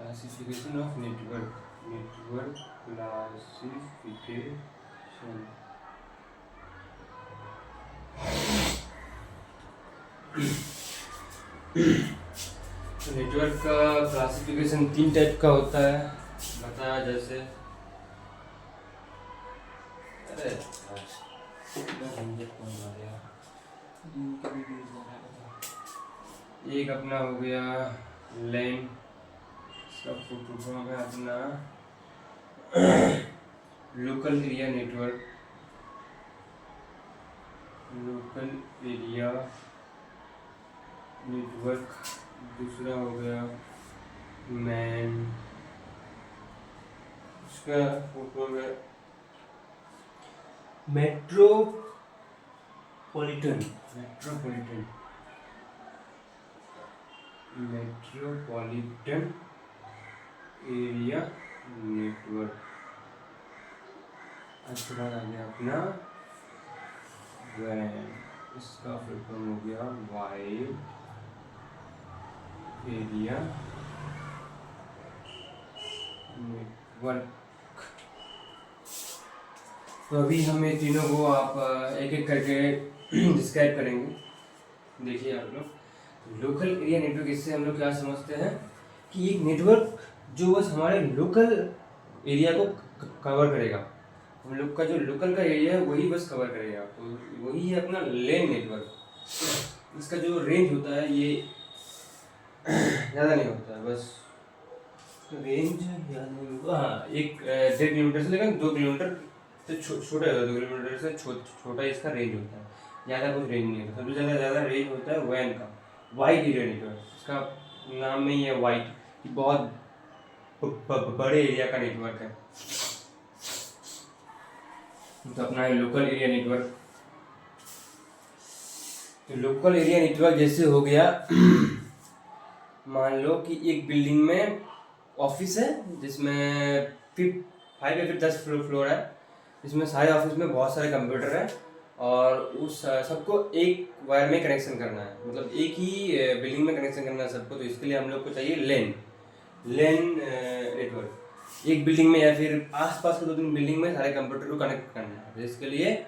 Classification of network classification. Network का classification 3 type का होता है, बताया जैसे। अरे एक अपना हो गया लैन, इसका फोटो हो गया अपना लोकल एरिया नेटवर्क, दूसरा हो गया मैन, इसका फोटो है मेट्रोपॉलिटन एरिया नेटवर्क। उसके बाद आ गया अपना वैन, इसका फोटो हो गया वाइड एरिया नेटवर्क। तो अभी हम ये तीनों को आप एक एक करके डिस्क्राइब करेंगे। देखिए आप लोग, लोकल एरिया नेटवर्क, इससे हम लोग क्या समझते हैं कि एक नेटवर्क जो बस हमारे लोकल एरिया को कवर करेगा, हम लोग का जो लोकल का एरिया है वही बस कवर करेगा, तो वही है अपना लेन नेटवर्क। इसका जो रेंज होता है ये ज़्यादा नहीं होता है, बस रेंज याद नहीं होगा, हाँ 1.5 किलोमीटर से लेकर 2 किलोमीटर से छोटा है, 2 किलोमीटर से छोटा इसका रेंज होता है, ज़्यादा कुछ रेंज नहीं होता। सबसे ज़्यादा रेंज होता है वैन का, वाइड एरिया नेटवर्क। इसका नाम में ही है वाइड, बहुत बड़े एरिया का नेटवर्क है। तो अपना है लोकल एरिया नेटवर्क। तो लोकल एरिया नेटवर्क जैसे हो गया मान लो कि एक बिल्डिंग में ऑफिस है जिसमें 5 या फिर 10 फ्लोर है, जिसमें सारे ऑफिस में बहुत सारे कंप्यूटर है और उस सबको एक वायर में कनेक्शन करना है, मतलब एक ही बिल्डिंग में कनेक्शन करना है सबको। तो इसके लिए हम लोग को चाहिए लेन नेटवर्क। एक बिल्डिंग में या फिर आसपास के 2-3 बिल्डिंग में सारे कंप्यूटर को कनेक्ट करना है, तो इसके लिए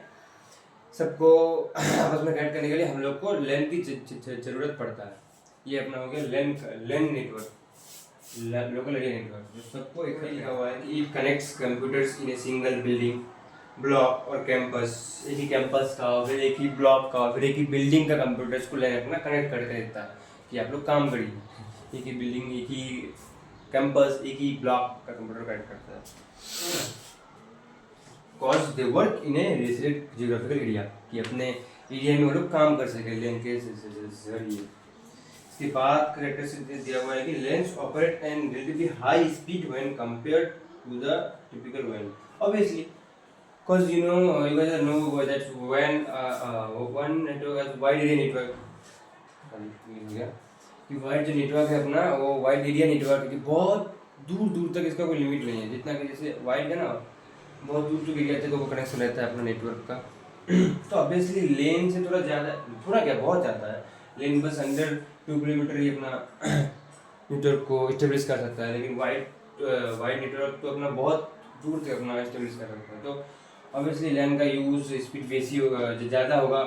सबको आपस में कनेक्ट करने के लिए हम लोग को लेन की ज़रूरत पड़ता है। ये अपना हो गया लेन नेटवर्क, लोकल एरिया नेटवर्क। जो सबको एक ही लिखा हुआ है कि it connects computers in a single building block और कैंपस। एक ही कैंपस का, फिर एक ही ब्लॉक का, फिर एक ही बिल्डिंग का कंप्यूटर्स को लेन अपना कनेक्ट करके देता है कि आप लोग काम करिए। एक ही बिल्डिंग, एक ही कैंपस, एक ही ब्लॉक का कंप्यूटर कनेक्ट करता है, cause they work in A resident geographical area, कि अपने एरिया में वो लोग काम कर सके लेन के जरिए। इसके बाद करेक्टरिस्टिक दिया हुआ है कि LANs operate and relatively high speed when compared to the typical व्हेन। Obviously cause you guys know that when one network as wide area network, कि वाइड जो नेटवर्क है अपना वो वाइड एरिया नेटवर्क है, कि बहुत दूर दूर तक इसका कोई लिमिट नहीं है। जितना कि जैसे वाइड है ना, बहुत दूर तक एरिया तक वो कनेक्शन रहता है अपना नेटवर्क का। तो ऑब्वियसली लेन से थोड़ा ज़्यादा, थोड़ा क्या बहुत ज़्यादा है, लेन बस अंडर 2 किलोमीटर ही अपना नेटवर्क को इस्टेब्लिश कर सकता है, लेकिन वाइड नेटवर्क तो अपना बहुत दूर तक अपना इस्टेब्लिश कर सकता है। तो ऑब्वियसली लैन का यूज स्पीड बेसी होगा, ज़्यादा होगा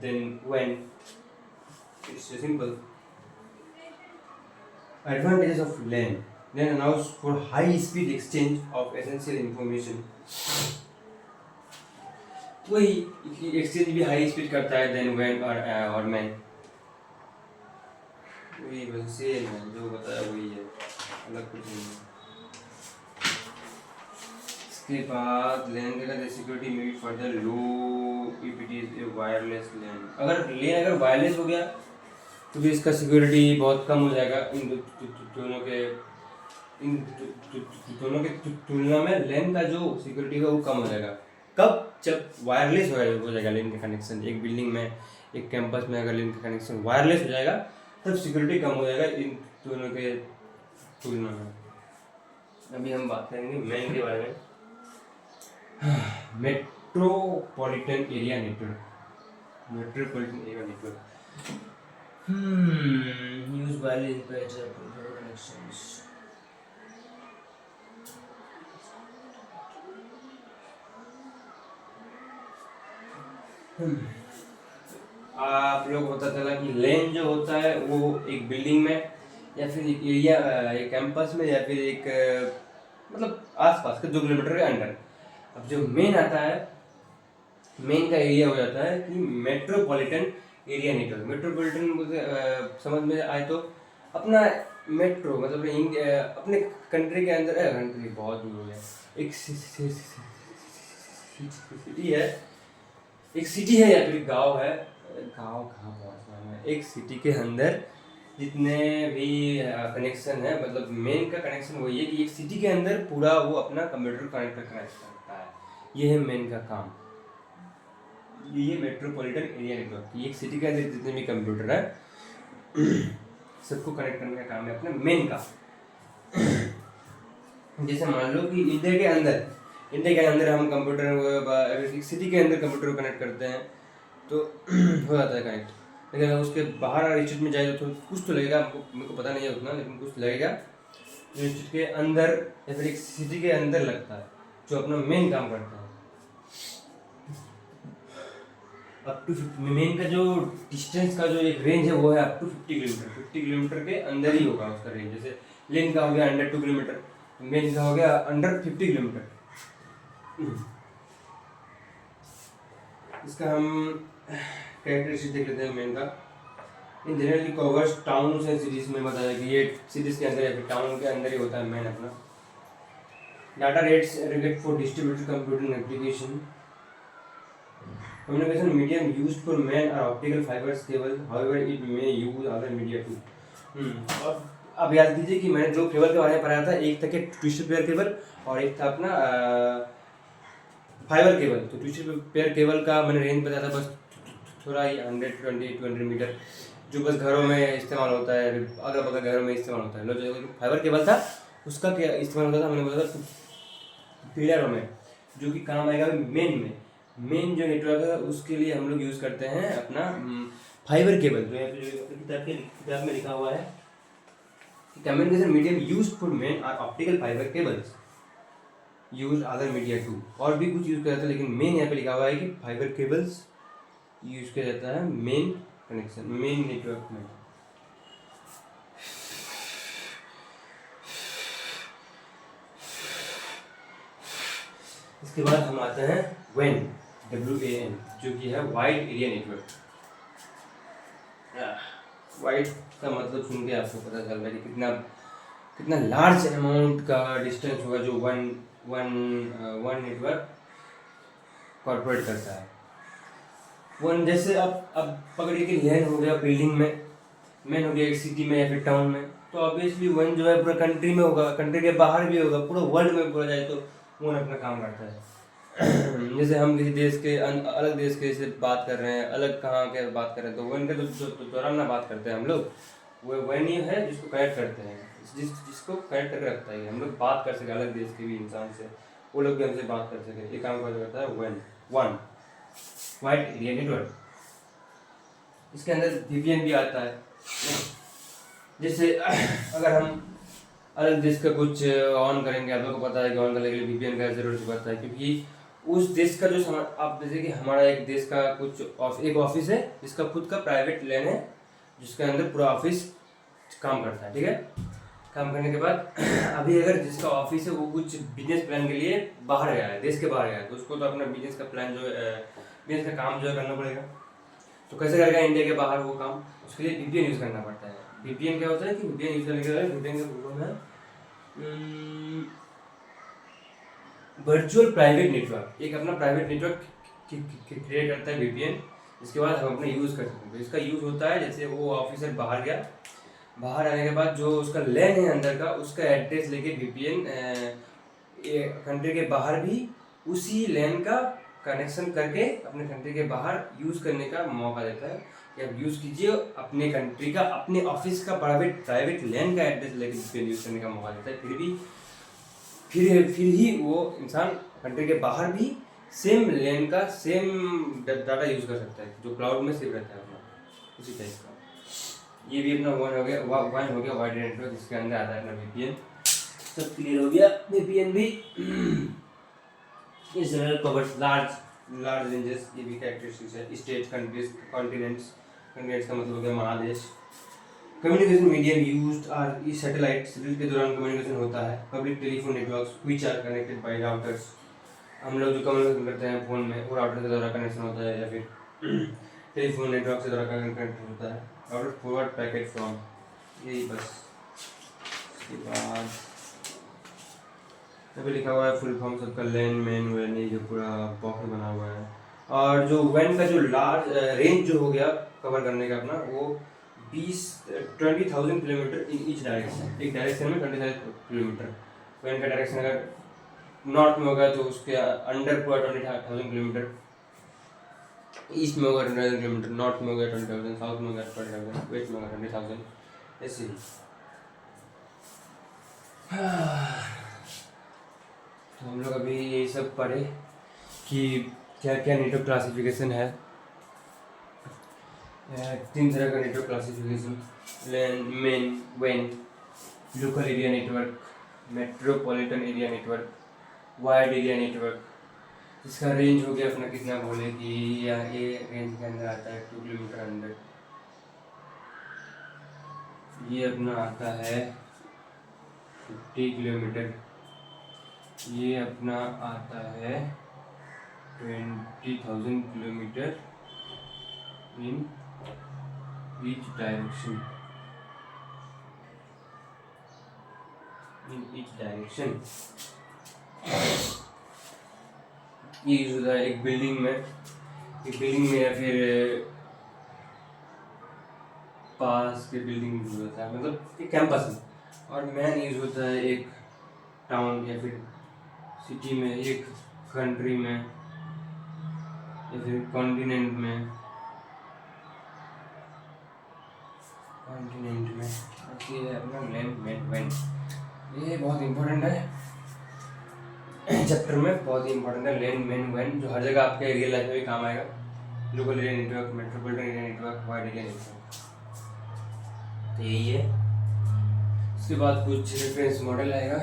देन वैन। It's simple. Advantages of LAN allows for high speed exchange of essential information। वही एक्सचेंज भी हाई स्पीड करता है देन वैन और मैन, वही बस सेम है, जो बताया वही है, अलग कुछ नहीं है। इसके बाद लैन का security may be further low if it is a wireless LAN. अगर वायरलेस हो गया तो फिर इसका सिक्योरिटी बहुत कम हो जाएगा। इन दोनों के तुलना में लैन का जो सिक्योरिटी है वो कम हो जाएगा। कब? जब वायरलेस हो जाएगा लेन का कनेक्शन। एक बिल्डिंग में, एक कैंपस में अगर लेन का कनेक्शन वायरलेस हो जाएगा तब सिक्योरिटी कम हो जाएगा इन दोनों के तुलना में। अभी हम बात करेंगे मैन के बारे में। Metropolitan area network. Use wireless connections. आप लोग को पता चला कि लेन जो होता है वो एक बिल्डिंग में या फिर एक एरिया, एक कैंपस में, या फिर एक मतलब आसपास के 2 किलोमीटर के अंडर। अब जो मेन आता है, मेन का एरिया हो जाता है कि मेट्रोपॉलिटन एरिया नेटवर्क। मेट्रोपॉलिटन मुझे समझ में आए तो अपना मेट्रो मतलब अपने कंट्री के अंदर, कंट्री बहुत दूर हो गया, एक सिटी है, एक सिटी है या फिर गांव है, गांव कहाँ पहुँचना है, एक सिटी के अंदर जितने भी कनेक्शन है, मतलब मेन का कनेक्शन वही है कि एक सिटी के अंदर पूरा वो अपना कंप्यूटर कनेक्ट करता है। ये है मेन का काम, ये मेट्रोपॉलिटन एरिया नेटवर्क। एक सिटी के अंदर जितने भी कंप्यूटर है सबको कनेक्ट करने का काम है अपने मेन का। जैसे मान लो कि इंडिया के अंदर हम कंप्यूटर, सिटी के अंदर कंप्यूटर को कनेक्ट करते हैं तो हो जाता है कनेक्ट। लेकिन अगर उसके बाहर स्टेट में जाए तो कुछ तो लगेगा, मेरे को पता नहीं है उतना, लेकिन कुछ लगेगा जो स्टेट के अंदर या फिर एक सिटी के अंदर लगता है जो अपना मेन काम करता है। अप टू 50, मेन का जो डिस्टेंस का जो एक रेंज है वो है अप टू 50 किलोमीटर के अंदर ही होगा उसका रेंज। जैसे लेन का हो गया अंडर 2 किलोमीटर, मेन का हो गया अंडर 50 किलोमीटर। इसका हम कैरेक्टरिस्टिक देख लेते हैं मेन का। इन generally covers towns and cities में बताया कि ये सिटीज के अंदर या फिर टाउन के अंदर ही होता है मेन अपना। Data rates regulate for distributed computing application. Communication medium used for main or optical fibers cable, however it may use other media too। अब याद कीजिए कि मैंने जो केबल के बारे में पढ़ाया था, एक था कि ट्विस्टेड पेयर केबल और एक था अपना फाइबर केबल। तो ट्विस्टेड पेयर केबल का मैंने रेंज बताया था बस थोड़ा ही 120-200 मीटर, जो बस घरों में इस्तेमाल होता है, अगल बगल घरों में इस्तेमाल होता है। लो जो फाइबर केबल था उसका क्या इस्तेमाल होता था, मैंने बोला था पिलरों में, जो कि काम आएगा मेन जो नेटवर्क है उसके लिए हम लोग यूज़ करते हैं अपना फाइबर केबल। जो किताब में लिखा हुआ है communication medium used for MAN और optical fibre cables use other media too. और भी कुछ यूज़ किया जाता है, लेकिन मेन यहाँ पे लिखा हुआ है कि फाइबर केबल्स यूज़ किया जाता है मेन कनेक्शन, मेन नेटवर्क में। इसके बाद हम आते हैं WAN, WAN, जो कि है वाइड एरिया नेटवर्क। वाइड का मतलब सुन के आपको पता चल रहा है कि कितना लार्ज अमाउंट का डिस्टेंस होगा जो वन नेटवर्क कॉर्पोरेट करता है। वन जैसे अब पकड़िए कि लेन हो गया बिल्डिंग में, मेन हो गया एक सिटी में या फिर टाउन में, तो ऑब्वियसली वन जो है पूरा कंट्री में होगा, कंट्री के बाहर भी होगा, पूरा वर्ल्ड में बोला जाए तो वन अपना काम करता है। जैसे हम किसी देश के अलग देश के से बात कर रहे हैं, अलग कहाँ के बात कर रहे हैं, तो वन के दौरान ना बात करते हैं हम लोग, वो वन ही है जिसको कनेक्ट करते हैं, जिसको कनेक्ट करके रखता है। हम लोग बात कर सके अलग देश के भी इंसान से, वो लोग भी हमसे बात कर सके, ये काम करता है वन वाइड एरिया नेटवर्क। इसके अंदर VPN भी आता है। जैसे अगर हम अलग देश का कुछ ऑन करेंगे, आप लोगों को पता है कि ऑन करने के लिए VPN का जरूरत पड़ता है, क्योंकि उस देश का जो आप जैसे कि हमारा एक देश का एक ऑफिस है जिसका खुद का प्राइवेट लैन है, जिसके अंदर पूरा ऑफिस काम करता है, ठीक है। काम करने के बाद अभी अगर जिसका ऑफिस है वो कुछ बिजनेस प्लान के लिए बाहर गया है, देश के बाहर गया है, तो उसको तो अपना बिजनेस का प्लान जो है, बिजनेस का काम जो है करना पड़ेगा। तो कैसे करेगा इंडिया के बाहर वो काम, उसके लिए VPN यूज़ करना पड़ता है। VPN क्या होता है कि VPN यूज़ करने के बाद VPN का प्रोग्राम है वर्चुअल प्राइवेट नेटवर्क। एक अपना प्राइवेट नेटवर्क क्रिएट करता है VPN, इसके बाद हम अपना यूज़ कर सकते हैं। तो इसका यूज़ होता है जैसे वो ऑफिसर बाहर गया, बाहर आने के बाद जो उसका लैन है अंदर का, उसका एड्रेस लेके VPN कंट्री के बाहर भी उसी लैन का कनेक्शन करके अपने कंट्री के बाहर यूज़ करने का मौका देता है कि आप यूज़ कीजिए अपने कंट्री का, अपने ऑफिस का प्राइवेट लैन का एड्रेस लेके VPN यूज़ करने का मौका देता है। फिर ही वो इंसान कंट्री के बाहर भी सेम लैन का सेम डाटा यूज़ कर सकता है, जो क्लाउड में सेव रहता है अपना, उसी टाइप का। ये भी अपना वन हो गया वाइड नेटवर्क, जिसके अंदर आता है अपना VPN। सब क्लियर हो गया। VPN भी इस कवर्स लार्ज रेंजेस, ये भी कैरेक्टरिस्टिक्स है। स्टेट, कंट्रीज, कॉन्टिनेंट्स, कॉन्टिनेंट्स का मतलब हो गया महादेश। कम्युनिकेशन मीडियम यूज्ड आर ई सैटेलाइट के दौरान कम्युनिकेशन होता है। Public telephone networks which are connected by routers, हम लोग जो कम्युनिकेशन करते हैं फ़ोन में वो राउटर के द्वारा कनेक्शन होता है या फिर टेलीफोन नेटवर्क के द्वारा कनेक्ट होता है। राउटर फॉरवर्ड पैकेट फ्रॉम, यही बस। उसके बाद अभी लिखा हुआ है फुल फॉर्म सबका, लैन मैन वैन, ये जो पूरा बॉक्स बना हुआ है। और जो वैन का जो लार्ज रेंज जो हो गया कवर करने का अपना, वो 20,000 किलोमीटर इन ईच डायरेक्शन, एक डायरेक्शन में 20,000 किलोमीटर। वैन का डायरेक्शन अगर नॉर्थ में होगा तो उसके अंडर पूरा 20,000 किलोमीटर, ईस्ट में होगा 20,000 किलोमीटर, नॉर्थ में होगा 20,000, साउथ में होगा 20,000, वेस्ट में होगा 20,000, ऐसे ही। तो हम लोग अभी ये सब पढ़े कि क्या क्या नेटवर्क क्लासिफिकेशन है। 3 तरह का नेटवर्क क्लासिफिकेशन, लैन, मेन, वेन, local area network, metropolitan area network, wide area network. इसका रेंज हो गया अपना कितना बोले कि ये रेंज के अंदर आता है 2 किलोमीटर अंदर। ये अपना आता है 50 किलोमीटर। ये अपना आता है 20,000 किलोमीटर इन ईच डायरेक्शन, ये यूज होता है एक बिल्डिंग में, या फिर पास के बिल्डिंग यूज होता है, मतलब एक कैंपस में। और मैन यूज होता है एक टाउन या फिर सिटी में, एक कंट्री में या फिर कॉन्टिनेंट में। ये है अपना लैंड, मैन, वेन। ये बहुत इंपॉर्टेंट है चैप्टर में, बहुत ही इंपॉर्टेंट है लैंड, मैन, वेन, जो हर जगह आपके रियल लाइफ में भी काम आएगा। Local area network, metropolitan area network, wide area network, तो यही है। उसके बाद कुछ रेफरेंस मॉडल आएगा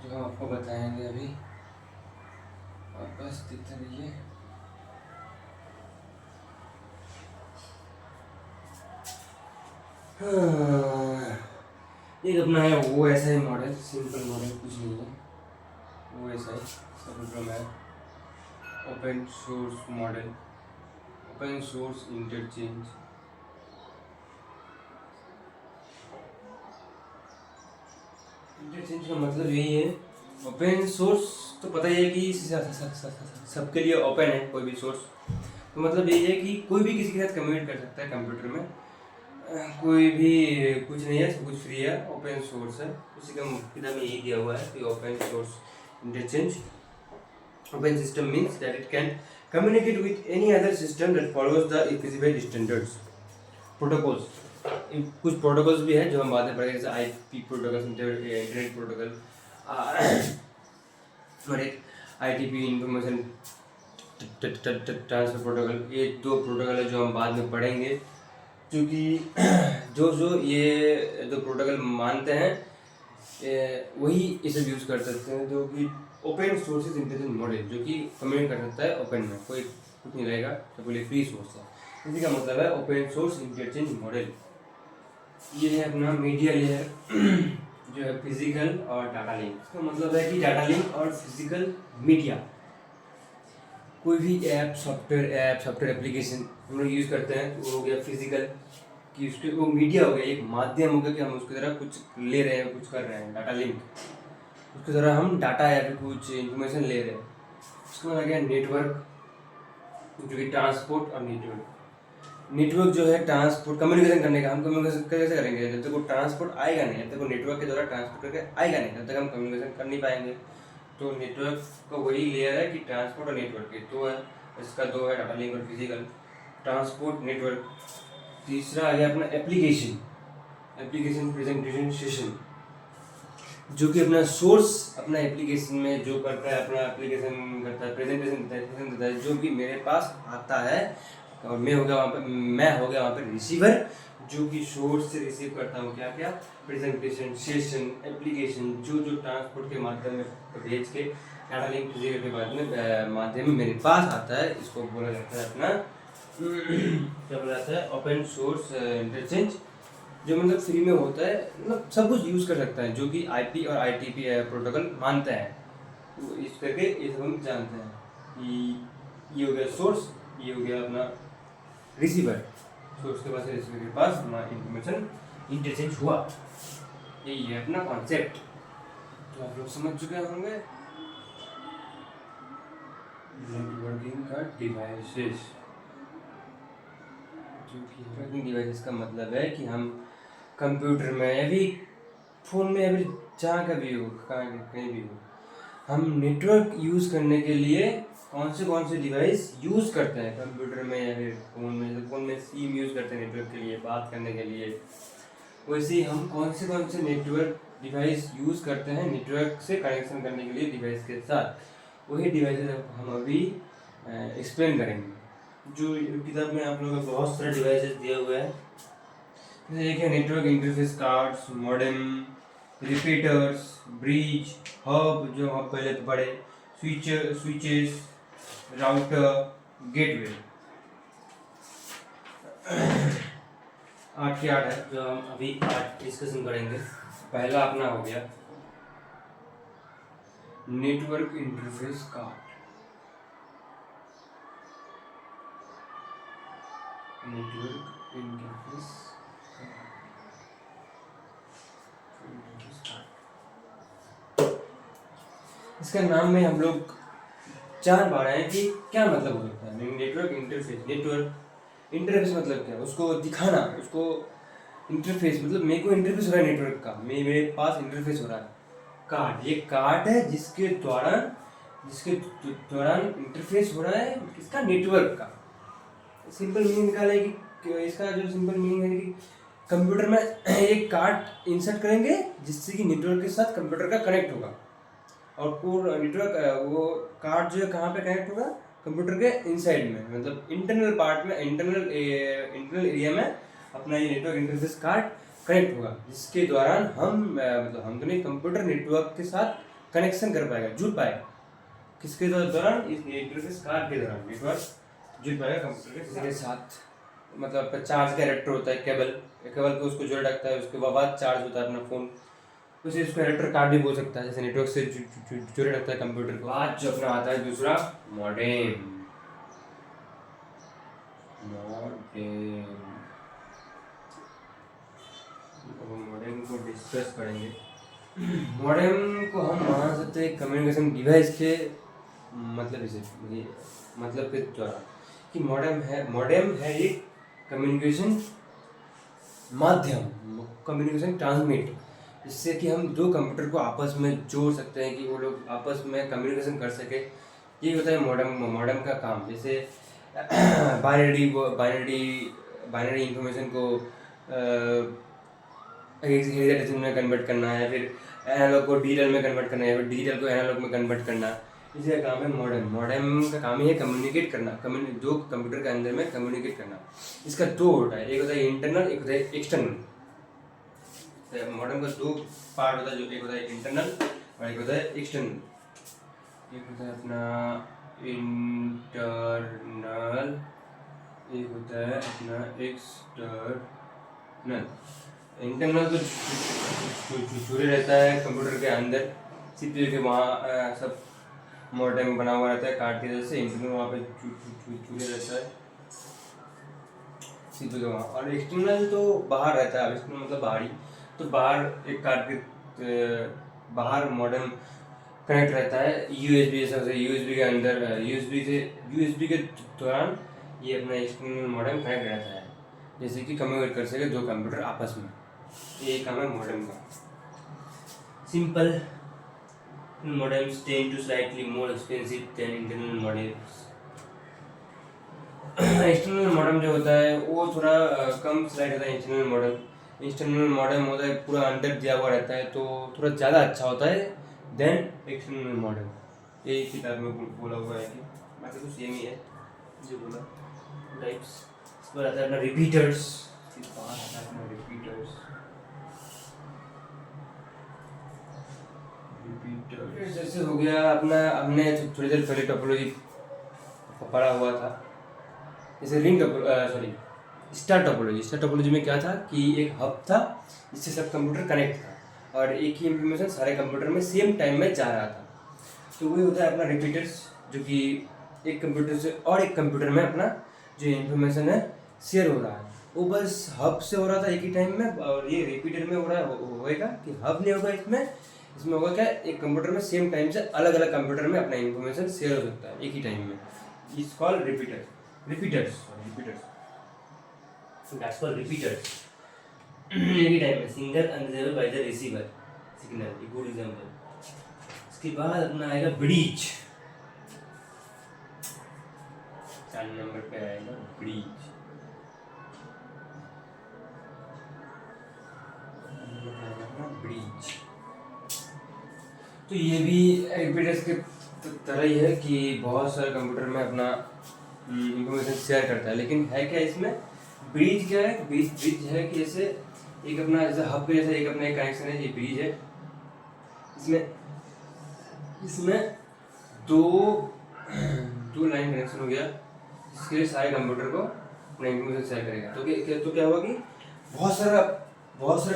जो हम आपको बताएंगे अभी, और बस देखते रहिए। एक अपना है वो ऐसा ही मॉडल, सिंपल मॉडल, कुछ नहीं है, वो ऐसा ही सब है। Open source model, open source interchange. Interchange का मतलब यही है, ओपन सोर्स तो पता ही है कि सबके लिए ओपन है कोई भी सोर्स, तो मतलब यही है कि कोई भी किसी के साथ कम्युनिकेट कर सकता है कंप्यूटर में। कोई भी कुछ नहीं है, सब कुछ फ्री है, ओपन सोर्स है। उसी का किताब में यही दिया हुआ है कि open source interchange. Open system means that it can communicate with any other system that follows the feasible standards. Protocols, कुछ प्रोटोकॉल्स भी है जो हम बाद में पढ़ेंगे, जैसे आईपी प्रोटोकॉल, इंटरनेट प्रोटोकॉल, और एक आईटीपी इंफॉर्मेशन ट्रांसफर प्रोटोकॉल। ये 2 प्रोटोकॉल है जो हम बाद में पढ़ेंगे, क्योंकि जो ये जो प्रोटोकॉल मानते हैं वही इसे यूज़ कर सकते हैं, जो कि ओपन सोर्सेज इंटरचेंज मॉडल, जो कि कम्युनिकेट कर सकता है ओपन में, कोई कुछ नहीं रहेगा, तो बोले फ्री सोर्स है। इसी का मतलब है ओपन सोर्स इंटरचेंज मॉडल। ये है अपना मीडिया लेयर जो है फिजिकल और डाटा लिंक। इसका मतलब है कि डाटा लिंक और फिजिकल मीडिया, कोई भी सॉफ्टवेयर एप्लीकेशन हम लोग यूज़ करते हैं, तो वो हो गया फिजिकल, कि उसके वो मीडिया हो गया, एक माध्यम हो गया कि हम उसकी तरह कुछ ले रहे हैं, कुछ कर रहे हैं। डाटा लिंक, उसकी तरह हम डाटा या फिर कुछ इन्फॉर्मेशन ले रहे हैं। उसके बाद आ गया नेटवर्क, जो कि ट्रांसपोर्ट और नेटवर्क जो है ट्रांसपोर्ट, कम्युनिकेशन करने का। हम कम्युनिकेशन कैसे करेंगे, जब तक वो ट्रांसपोर्ट आएगा नहीं, जब तक वो नेटवर्क के द्वारा ट्रांसपोर्ट करके आएगा नहीं, तब तक हम कम्युनिकेशन कर नहीं पाएंगे। तो नेटवर्क का वही लेयर है कि ट्रांसपोर्ट और नेटवर्क के 2 है, इसका 2 है, डाटा लिंक और फिजिकल, ट्रांसपोर्ट, नेटवर्क। तीसरा आ गया अपना एप्लीकेशन प्रेजेंटेशन सेशन, जो कि अपना सोर्स अपना एप्लीकेशन में जो करता है, अपना एप्लीकेशन करता है, प्रेजेंटेशन देता है, जो भी मेरे पास आता है, और मैं हो गया वहाँ पे रिसीवर, जो कि सोर्स से रिसीव करता हूँ क्या क्या, प्रेजेंटेशन, सेशन, एप्लीकेशन, जो ट्रांसपोर्ट के माध्यम में भेज के डाटा लिंक फिजिकल के माध्यम में मेरे पास आता है, इसको बोला जाता है अपना क्या बोला जाता है, ओपन सोर्स इंटरचेंज, जो मतलब फ्री में होता है, मतलब सब कुछ यूज़ कर सकता है, जो कि आईपी और आईटीपी प्रोटोकॉल मानता है। तो इस करके ये सब हम जानते हैं कि ये हो गया सोर्स, ये हो गया अपना रिसीवर, सोर्स के पास रिसीवर के पास हमारा इंफॉर्मेशन इंटरचेंज हुआ। यही है अपना कॉन्सेप्ट। तो आप लोग समझ चुके होंगे नेटवर्किंग का डिवाइसेस। जो कि नेटवर्किंग डिवाइसेस का मतलब है कि हम कंप्यूटर में या भी फ़ोन में या फिर जहाँ का भी हो, कहीं भी हो, हम नेटवर्क यूज़ करने के लिए कौन से डिवाइस यूज़ करते हैं कंप्यूटर में या फिर फ़ोन में। जैसे फ़ोन में सिम यूज़ करते हैं नेटवर्क के लिए, बात करने के लिए, वैसे ही हम कौन से नेटवर्क डिवाइस यूज़ करते हैं नेटवर्क से कनेक्शन करने के लिए डिवाइस के साथ। वही डिवाइसेस हम अभी एक्सप्लेन करेंगे। जो किताब में आप लोगों को बहुत सारे डिवाइसेस दिए हुए हैं, जैसे देखिए network interface cards, modem, repeaters, bridge, hub जो हम पहले पढ़े, स्विचेस, राउटर, गेटवे। 8 के 8 है जो हम अभी 8 डिस्कशन करेंगे। पहला अपना हो गया network interface card. Network interface इसका नाम में हम लोग जान पा रहे हैं कि क्या मतलब हो सकता है नेटवर्क इंटरफेस। नेटवर्क इंटरफेस मतलब क्या है, उसको दिखाना, उसको इंटरफेस मतलब मेरे को इंटरफेस हो रहा है नेटवर्क का, मेरे पास इंटरफेस हो रहा है। कार्ड, ये कार्ड है जिसके दौरान इंटरफेस हो रहा है इसका नेटवर्क का। सिंपल मीनिंग निकाले कि इसका जो सिंपल मीनिंग है कि कंप्यूटर में एक कार्ड इंसर्ट करेंगे जिससे कि नेटवर्क के साथ कंप्यूटर का कनेक्ट होगा। और पूरा नेटवर्क वो कार्ड जो है कहाँ पे कनेक्ट होगा, कंप्यूटर के इनसाइड में, मतलब इंटरनल पार्ट में, इंटरनल एरिया में अपना ये नेटवर्क इंटरफेस कार्ड कनेक्ट होगा, जिसके दौरान हम मतलब हम दोनों कंप्यूटर नेटवर्क के साथ कनेक्शन कर पाएगा, जुड़ पाएगा। किसके दौरान, इस इंटरफेस कार्ड के दौरान नेटवर्क जुड़ पाएगा कंप्यूटर के साथ। मतलब चार्ज का एडेप्टर होता है, केबल पे उसको जोड़ रखता है, उसके बाद चार्ज होता है अपना फ़ोन, उसे इसको एडेप्टर कार्ड भी बोल सकता है, जैसे नेटवर्क से जुड़े रखता है कंप्यूटर को। आज जो अपना आता है दूसरा मॉडेम। मॉडेम को डिस्कस करेंगे। मॉडेम को हम मान सकते हैं कम्युनिकेशन डिवाइस के मतलब के द्वारा, कि मॉडेम है एक कम्युनिकेशन माध्यम, कम्युनिकेशन ट्रांसमिट, जिससे कि हम दो कंप्यूटर को आपस में जोड़ सकते हैं कि वो लोग आपस में कम्युनिकेशन कर सके। ये होता है मॉडेम का काम। जैसे बाइनरी इंफॉर्मेशन को हेक्साडेसिमल में कन्वर्ट करना है, फिर एनालॉग को डिजिटल में कन्वर्ट करना है, फिर डिजिटल को एनालॉग में कन्वर्ट करना। इसी का काम है मॉडेम का काम ही है कम्युनिकेट करना, दो कंप्यूटर के अंदर में कम्युनिकेट करना। इसका दो होता है, एक होता है इंटरनल, एक होता है एक्सटर्नल। मॉडेम का दो पार्ट होता है, जो एक होता है इंटरनल और एक होता है एक्सटर्नल। एक होता है अपना इंटरनल, एक होता है अपना एक्सटर्नल। इंटरनल तो जुड़े रहता है कंप्यूटर के अंदर, सीपीयू के वहाँ सब मॉडेम बना हुआ रहता है कार्ड के जैसे। इंटरनल वहाँ पे जुड़े रहता है सीपीयू के वहाँ। और एक्सटर्नल तो बाहर रहता है। एक्सटर्नल मतलब बाहरी, तो बाहर एक कार्ड के बाहर मॉडेम कनेक्ट रहता है यूएसबी जैसा। यूएसबी के अंदर यूएसबी के दौरान ये अपना एक्सटर्नल मॉडेम कनेक्ट रहता है, जैसे कि कम्युनिकेट कर सके दो कंप्यूटर आपस में। ये काम है मॉडेम का। Simple modems tend to slightly more expensive than internal modems. External modem जो होता है वो थोड़ा कम स्लाइड होता है। इंटरनल मॉडेम होता है पूरा अंदर दिया हुआ रहता है, तो थोड़ा ज़्यादा अच्छा होता है देन एक्सटर्नल मॉडेम। यही किताब में बोला हुआ है कि बाकी तो सेम ही है जो बोला टाइप्स। इस पर आता है अपना रिपीटर्स। रिपीटर्स जैसे हो गया अपना, हमने थोड़ी देर पहले टोपोलॉजी पढ़ा हुआ था। जैसे स्टार टोपोलॉजी। स्टार टोपोलॉजी में क्या था कि एक हब था जिससे सब कंप्यूटर कनेक्ट था और एक ही इंफॉर्मेशन सारे कंप्यूटर में सेम टाइम में जा रहा था। तो वही होता है अपना रिपीटर्स, जो कि एक कंप्यूटर से और एक कंप्यूटर में अपना जो इंफॉर्मेशन है शेयर हो रहा है, वो बस हब से हो रहा था एक ही टाइम में। और ये रिपीटर में हो रहा है होएगा कि हब नहीं होगा, इसमें होगा क्या, एक कंप्यूटर में सेम टाइम से अलग अलग कंप्यूटर में अपना इंफॉर्मेशन शेयर हो सकता है एक ही टाइम में। It's called repeaters that's called repeaters. एक ही टाइम में single unreservable by the receiver signal, एक गुड एग्जांपल। इसके बाद अपना आएगा ब्रीच। 4 नंबर पे आएगा ब्रीच। ब्रीच तो ये भी रिपीटर्स के तरह ही है कि बहुत सारे कंप्यूटर में अपना इंफॉर्मेशन शेयर करता है। लेकिन है क्या इसमें, ब्रीज क्या है, ब्रीज है कि जैसे एक अपना जैसे हब के जैसा एक अपना एक कनेक्शन है, ये ब्रीज है। इसमें दो लाइन कनेक्शन हो गया जिसके लिए सारे कंप्यूटर को अपना इंफॉर्मेशन शेयर करेगा। तो क्या हुआ कि बहुत सारा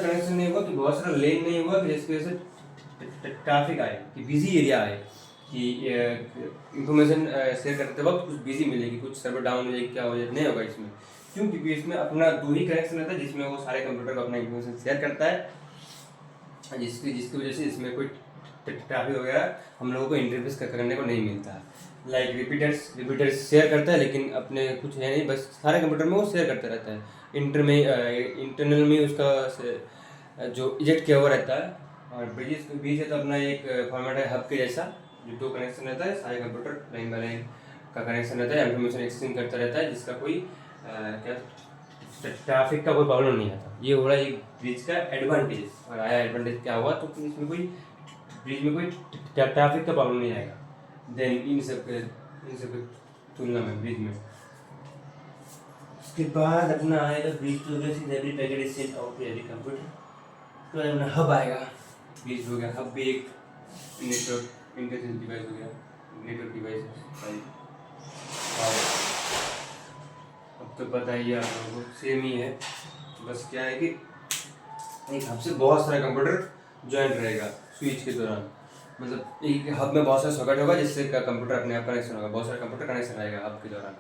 कनेक्शन नहीं होगा, कि बहुत सारा लेन नहीं होगा, कि जिसकी वजह से ट्रैफिक आए, कि बिजी एरिया आए, कि इंफॉर्मेशन शेयर करते वक्त कुछ बिजी मिलेगी, कुछ सर्वर डाउन हो जाएगी, क्या हो जाए, नहीं होगा इसमें। क्यों? क्योंकि इसमें अपना 2 ही कनेक्शन रहता है जिसमें वो सारे कंप्यूटर को अपना इंफॉर्मेशन शेयर करता है, जिसकी वजह से इसमें कोई ट्रैफिक वगैरह हम लोगों को इंटरफेस करने को नहीं मिलता है। लाइक रिपीटर्स शेयर करता है, लेकिन अपने कुछ है नहीं, बस सारे कंप्यूटर में वो शेयर करता रहता है। इंटरनल में उसका जो इजेक्ट किया हुआ रहता है। और ब्रिज है तो अपना एक फॉर्मेट है हब के जैसा, जो 2 कनेक्शन रहता है, सारे कंप्यूटर लाइन बाय लाइन का कनेक्शन रहता है, इंफॉर्मेशन एक्सचेंज करता रहता है, जिसका कोई ट्रैफिक का कोई प्रॉब्लम नहीं आता। ये हो रहा है एक ब्रिज का एडवांटेज। और आया एडवांटेज क्या हुआ, तो इसमें कोई ब्रिज में कोई ट्रैफिक का प्रॉब्लम नहीं आएगा देन इन सब के तुलना में ब्रिज में। उसके बाद अपना आएगा ब्रिज तो हो गया, सीधा every packet is sent out to every computer. तो अपना हब आएगा, ब्रिज हो गया। हब भी एक नेटवर्क इंटरफेस डिवाइस हो गया, नेटवर्क डिवाइस है। और अब तो पता ही है आप लोगों को, सेम ही है, बस क्या है कि एक हब से बहुत सारे कंप्यूटर ज्वाइन रहेगा स्विच के दौरान। मतलब एक हब में बहुत सारे सॉकेट होगा जिससे कंप्यूटर अपने आप कनेक्शन होगा, बहुत सारे कंप्यूटर कनेक्शन रहेगा हब के दौरान।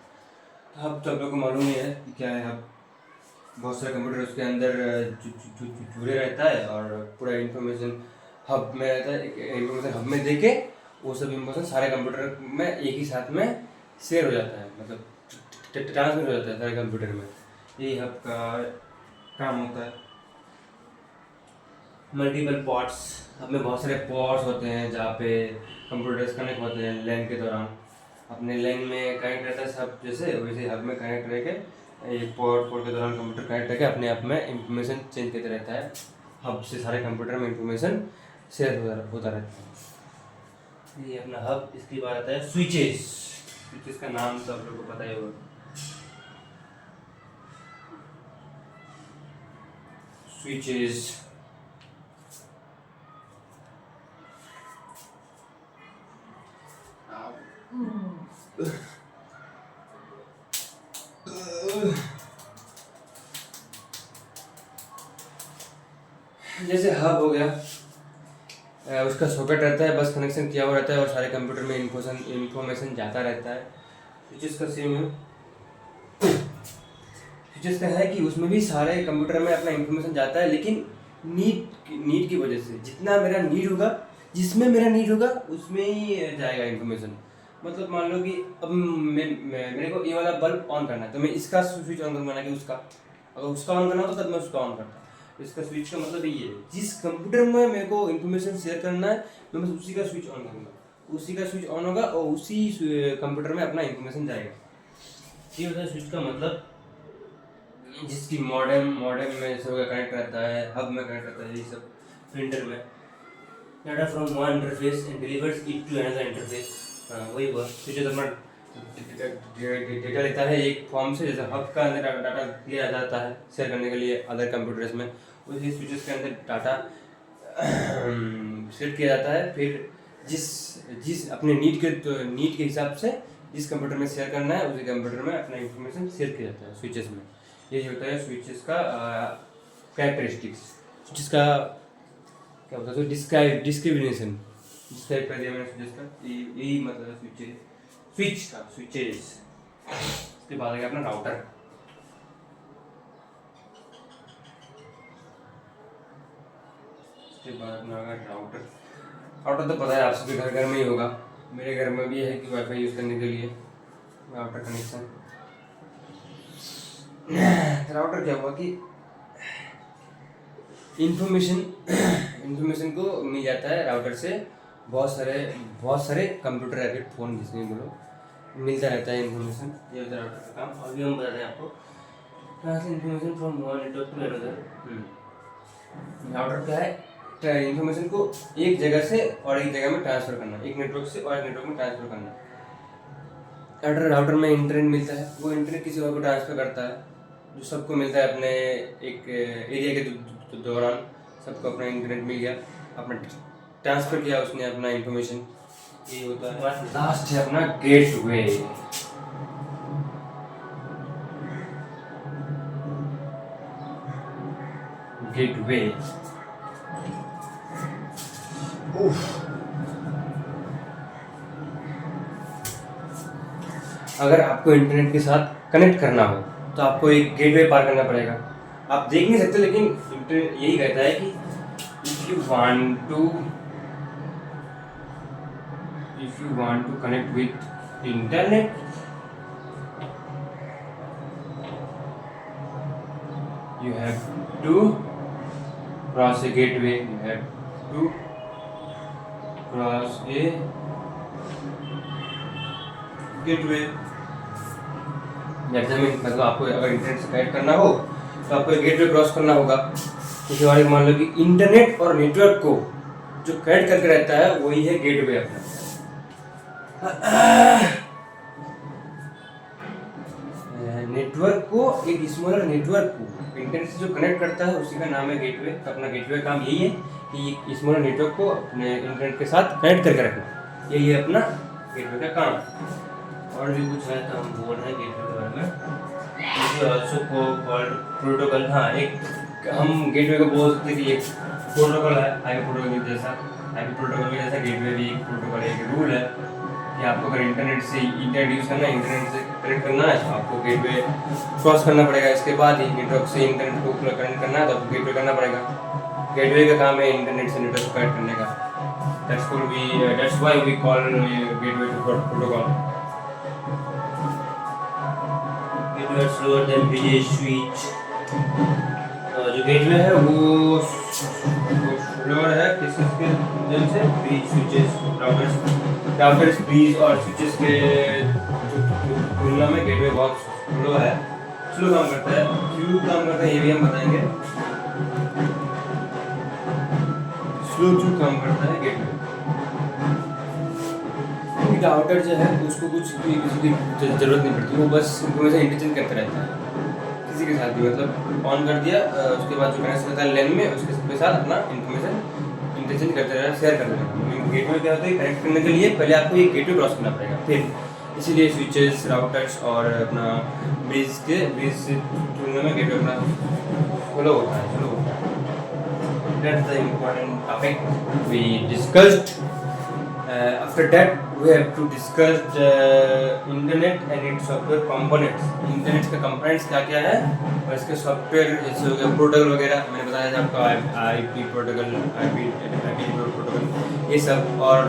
तो हब तो आप लोगों को मालूम ही है कि क्या है हब। बहुत सारे कंप्यूटर उसके अंदर जुड़े रहता है और पूरा इंफॉर्मेशन हब में रहता है। इंफॉर्मेशन हब में देके वो सब इंफॉर्मेशन सारे कंप्यूटर में एक ही साथ में शेयर हो जाता है, मतलब ट्रांसमिट हो जाता है सारे कंप्यूटर में। यही हब का काम होता है। मल्टीपल पॉट्स, हब में बहुत सारे पॉट्स होते हैं जहाँ पे कंप्यूटर्स कनेक्ट होते हैं लैन के दौरान। अपने लैन में कनेक्ट रहता है सब, जैसे वैसे हब में कनेक्ट रह के एक पोर्ट के दौरान कंप्यूटर कनेक्ट करके अपने आप में इंफॉर्मेशन चेंज करते रहता है। हब से सारे कंप्यूटर में इंफॉर्मेशन शेयर होता रहता है। ये अपना हब। इसके बाद आता है स्विचेस का नाम तो आप लोग को पता ही होगा। स्विचेस जैसे हब हो गया, उसका सॉकेट रहता है, बस कनेक्शन किया हुआ रहता है और सारे कंप्यूटर में इंफॉर्मेशन जाता रहता है। स्विचेस का सेम है। स्विचेस का है कि उसमें भी सारे कंप्यूटर में अपना इंफॉर्मेशन जाता है, लेकिन नीड की वजह से जितना मेरा नीड होगा, जिसमें मेरा नीड होगा उसमें ही जाएगा इंफॉर्मेशन। मतलब मान लो कि अब मेरे को ये वाला बल्ब ऑन करना है तो मैं इसका स्विच ऑन करूँगा ना कि उसका। अगर उसका ऑन करना हो तो तब मैं उसका ऑन करता। इसका स्विच का मतलब ये है, जिस कंप्यूटर में मेरे को इन्फॉर्मेशन शेयर करना है मैं बस उसी का स्विच ऑन करूँगा, उसी का स्विच ऑन होगा और उसी कंप्यूटर में अपना इन्फॉर्मेशन जाएगा। ये होता है स्विच का मतलब। जिसकी मॉडेम में सब कनेक्ट रहता है, हब में कनेक्ट रहता है, ये सब प्रिंटर में data from one interface and delivers it to another interface. वही हुआ। स्विचेस अपना डेटा लेता है एक फॉर्म से, जैसे हब का अंदर डाटा दिया जाता है शेयर करने के लिए अदर कंप्यूटर्स में, उसी स्विचेस के अंदर डाटा सेट किया जाता है, फिर जिस जिस अपने नीड के हिसाब से जिस कंप्यूटर में शेयर करना है उसी कंप्यूटर में अपना इंफॉर्मेशन शेयर किया जाता है स्विचेस में। यही होता है स्विचेस का कैरेक्टरिस्टिक्स। स्विचेस का क्या होता है, डिस्क्रिमिनेशन डिस्क्राइब कर दिया मैंने स्विचेस का, यही मतलब है स्विचेस। इसके बाद आ गया अपना राउटर। इसके बाद अपना आ गया राउटर। राउटर तो पता है आप सभी घर में ही होगा, मेरे घर में भी है कि वाईफाई यूज़ करने के लिए राउटर कनेक्शन। राउटर क्या हुआ कि इंफॉर्मेशन को मिल जाता है राउटर से, बहुत सारे कंप्यूटर या फिर फ़ोन जिसमें बोलो मिलता रहता है इंफॉर्मेशन। ये होता है राउटर का काम। अभी हम बताते हैं आपको कहाँ से information from one network to another. Router क्या है, इंफॉर्मेशन को एक जगह से और एक जगह में ट्रांसफ़र करना, एक नेटवर्क से और एक नेटवर्क में ट्रांसफ़र करना। राउटर में इंटरनेट मिलता है, वो इंटरनेट किसी और को ट्रांसफ़र करता है, जो सबको मिलता है अपने एक एरिया के दौरान सबको अपना इंटरनेट मिल गया, अपना ट्रांसफ़र किया उसने अपना इंफॉर्मेशन। ये होता है। लास्ट है अपना गेटवे। अगर आपको इंटरनेट के साथ कनेक्ट करना हो तो आपको एक गेटवे पार करना पड़ेगा। आप देख नहीं सकते, लेकिन इंटरनेट यही कहता है कि if you want to connect with internet, you have to cross a gateway. You have to cross a gateway. मतलब आपको अगर इंटरनेट से कनेक्ट करना हो तो आपको एक गेटवे क्रॉस करना होगा। जैसे हमारे मान लो कि इंटरनेट और नेटवर्क को जो कनेक्ट करके रहता है वही है गेटवे अपना। नेटवर्क को, एक स्मॉलर नेटवर्क को इंटरनेट से जो कनेक्ट करता है उसी का नाम है गेटवे। अपना गेटवे का काम यही है कि स्मॉलर नेटवर्क को अपने इंटरनेट के साथ कनेक्ट करके रखना, यही है अपना गेटवे का काम। और भी कुछ है तो हम बोल रहे हैं गेटवे के बारे में। Also called protocol. हाँ, एक हम गेटवे को बोल सकते हैं कि एक प्रोटोकॉल है, आईपी प्रोटोकॉल जैसा। आईपी प्रोटोकॉल के जैसा गेटवे भी एक प्रोटोकॉल है, एक रूल है कि आपको अगर इंटरनेट यूज़ करना है, इंटरनेट से कनेक्ट करना है तो आपको गेटवे क्रॉस करना पड़ेगा। इसके बाद ही नेटवर्क से इंटरनेट को कनेक्ट करना है तो आपको गेटवे करना पड़ेगा। गेटवे का काम है इंटरनेट से नेटवर्क को कनेक्ट करने का। That's why we call gateway to protocol. Gateway is slower than BGP switch. जो गेटवे है वो स्लोअर है किसके वजह से, ब्रिज स्विचेस, राउटर्स ब्रिज और स्विचेस के तुलना में गेटवे बहुत स्लो काम करता है। क्यों काम करता है ये भी हम बताएंगे। स्लो क्यों काम करता है गेटवे। राउटर जो है उसको किसी की जरूरत नहीं पड़ती, वो बस इंफॉर्मेशन इंटरचेंज करता रहता है किसी के साथ भी। मतलब ऑन कर दिया, उसके बाद जो कनेक्शन होता है लेन में उसके साथ अपना इंफॉर्मेशन इंटरचेंज करते रहना, शेयर करते रहना। गेटवे क्या होता है, कनेक्ट करने के लिए पहले आपको एक गेटवे क्रॉस करना पड़ेगा, फिर इसीलिए स्विचेस, राउटर्स और अपना ब्रिज से तुलना में गेटवे अपना स्लो होता है। That's the important topic we discussed. After that, we have to discuss the internet and its software components. Internet के कंपोनेंट्स क्या क्या है और इसके सॉफ्टवेयर जैसे हो गया प्रोटोकॉल वगैरह, मैंने बताया था आपको आईपी प्रोटोकॉल, आईपी प्रोटोकॉल ये सब, और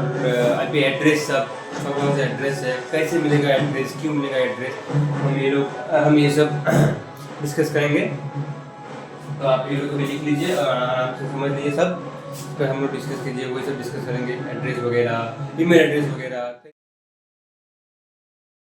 आईपी एड्रेस सब कौन सा एड्रेस है, कैसे मिलेगा एड्रेस, क्यों मिलेगा एड्रेस, हम ये सब डिस्कस करेंगे। तो आप ये लोग भी लिख लीजिए और आराम से समझ लीजिए सब, फिर हम लोग डिस्कस कीजिए, वही सब डिस्कस करेंगे, एड्रेस वगैरह, ईमेल एड्रेस वगैरह।